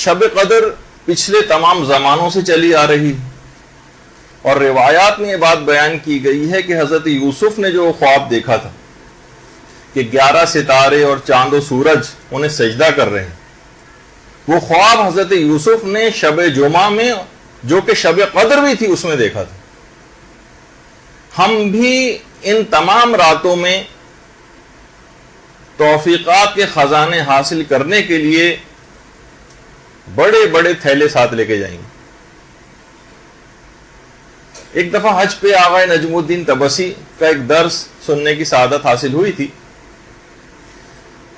شب قدر پچھلے تمام زمانوں سے چلی آ رہی اور روایات میں یہ بات بیان کی گئی ہے کہ حضرت یوسف نے جو خواب دیکھا تھا کہ 11 ستارے اور چاند و سورج انہیں سجدہ کر رہے ہیں، وہ خواب حضرت یوسف نے شب جمعہ میں جو کہ شب قدر بھی تھی اس میں دیکھا تھا۔ ہم بھی ان تمام راتوں میں توفیقات کے خزانے حاصل کرنے کے لیے بڑے بڑے تھیلے ساتھ لے کے جائیں گے۔ ایک دفعہ حج پہ آغا نجم الدین طبسی کا ایک درس سننے کی سعادت حاصل ہوئی تھی۔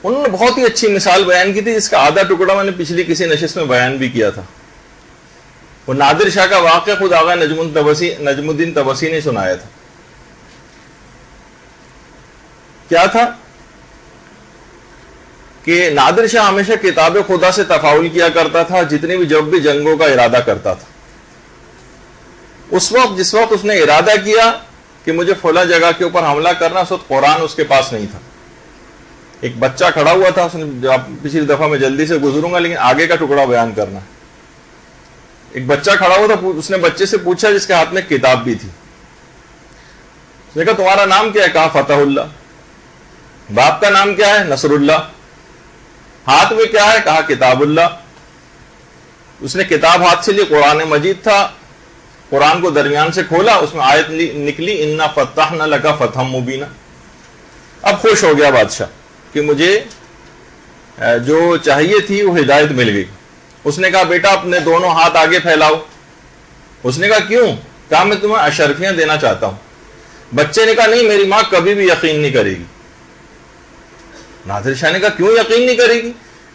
انہوں نے بہت ہی اچھی مثال بیان کی تھی جس کا آدھا ٹکڑا میں نے پچھلی کسی نشست میں بیان بھی کیا تھا۔ وہ نادر شاہ کا واقعہ خود آغا نجم الدین طبسی نے سنایا تھا۔ کیا تھا کہ نادر شاہ ہمیشہ کتاب خدا سے تفاعل کیا کرتا تھا جب بھی جنگوں کا ارادہ کرتا تھا۔ جس وقت اس نے ارادہ کیا کہ مجھے فلاں جگہ کے اوپر حملہ کرنا، اس وقت قرآن اس کے پاس نہیں تھا۔ ایک بچہ کھڑا ہوا تھا، اس نے پچھلی دفعہ میں جلدی سے گزروں گا لیکن آگے کا ٹکڑا بیان کرنا ہے۔ ایک بچہ کھڑا ہوا تھا، اس نے بچے سے پوچھا جس کے ہاتھ میں کتاب بھی تھی۔ اس نے کہا تمہارا نام کیا ہے؟ کہا فتح اللہ۔ باپ کا نام کیا ہے؟ نصر اللہ۔ ہاتھ میں کیا ہے؟ کہا کتاب اللہ۔ اس نے کتاب ہاتھ سے لی، قرآن مجید تھا، قرآن کو درمیان سے کھولا، اس میں آیت نکلی انا فتحنا لک فتحا مبینا۔ اب خوش ہو گیا بادشاہ کہ مجھے جو چاہیے تھی وہ ہدایت مل گئی۔ اس نے کہا بیٹا اپنے دونوں ہاتھ آگے پھیلاؤ۔ اس نے کہا کیوں؟ کہا میں تمہیں اشرفیاں دینا چاہتا ہوں۔ بچے نے کہا نہیں، میری ماں کبھی بھی یقین نہیں کرے گی۔ نادر شاہ نے کہا کیوں یقین نہیں کرے گی؟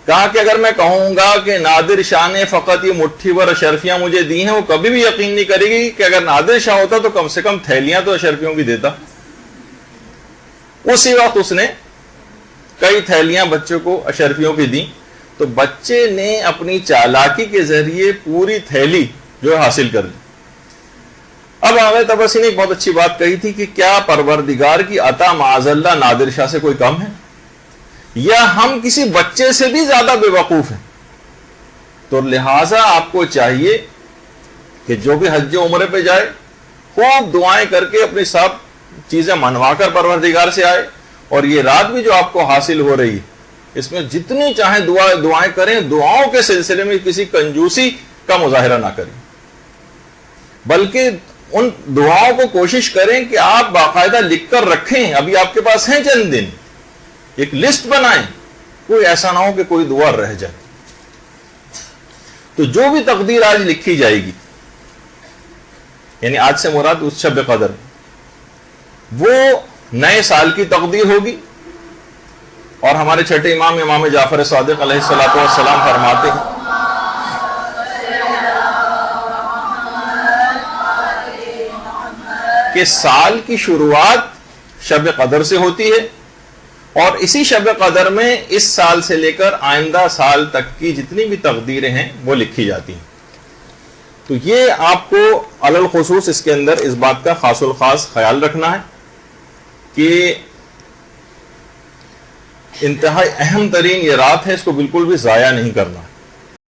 کہا کہ اگر میں کہوں گا کہ نادر شاہ نے فقط یہ مٹھی بھر اشرفیاں مجھے دی ہیں، وہ کبھی بھی یقین نہیں کرے گی کہ اگر نادر شاہ ہوتا تو کم سے کم تھیلیاں تو اشرفیوں کی دیتا۔ اسی وقت اس نے کئی تھیلیاں بچوں کو اشرفیوں کی دیں، تو بچے نے اپنی چالاکی کے ذریعے پوری تھیلی جو حاصل کر لی۔ اب آغا طبسی نے ایک بہت اچھی بات کہی تھی کہ کیا پروردگار کی عطا معاذ اللہ نادر شاہ سے کوئی کم ہے، یا ہم کسی بچے سے بھی زیادہ بے وقوف ہیں؟ تو لہٰذا آپ کو چاہیے کہ جو بھی حج عمرے پہ جائے خوب دعائیں کر کے اپنی سب چیزیں منوا کر پروردگار سے آئے، اور یہ رات بھی جو آپ کو حاصل ہو رہی ہے اس میں جتنی چاہیں دعائیں کریں، دعاؤں کے سلسلے میں کسی کنجوسی کا مظاہرہ نہ کریں، بلکہ ان دعاؤں کو کوشش کریں کہ آپ باقاعدہ لکھ کر رکھیں۔ ابھی آپ کے پاس ہیں چند دن، ایک لسٹ بنائیں، کوئی ایسا نہ ہو کہ کوئی دعا رہ جائے۔ تو جو بھی تقدیر آج لکھی جائے گی، یعنی آج سے مراد اس شب قدر، وہ نئے سال کی تقدیر ہوگی۔ اور ہمارے چھٹے امام جعفر صادق علیہ الصلوۃ والسلام فرماتے ہیں کہ سال کی شروعات شب قدر سے ہوتی ہے، اور اسی شب قدر میں اس سال سے لے کر آئندہ سال تک کی جتنی بھی تقدیریں ہیں وہ لکھی جاتی ہیں۔ تو یہ آپ کو علی الخصوص اس کے اندر اس بات کا خاص الخاص خیال رکھنا ہے کہ انتہائی اہم ترین یہ رات ہے، اس کو بالکل بھی ضائع نہیں کرنا۔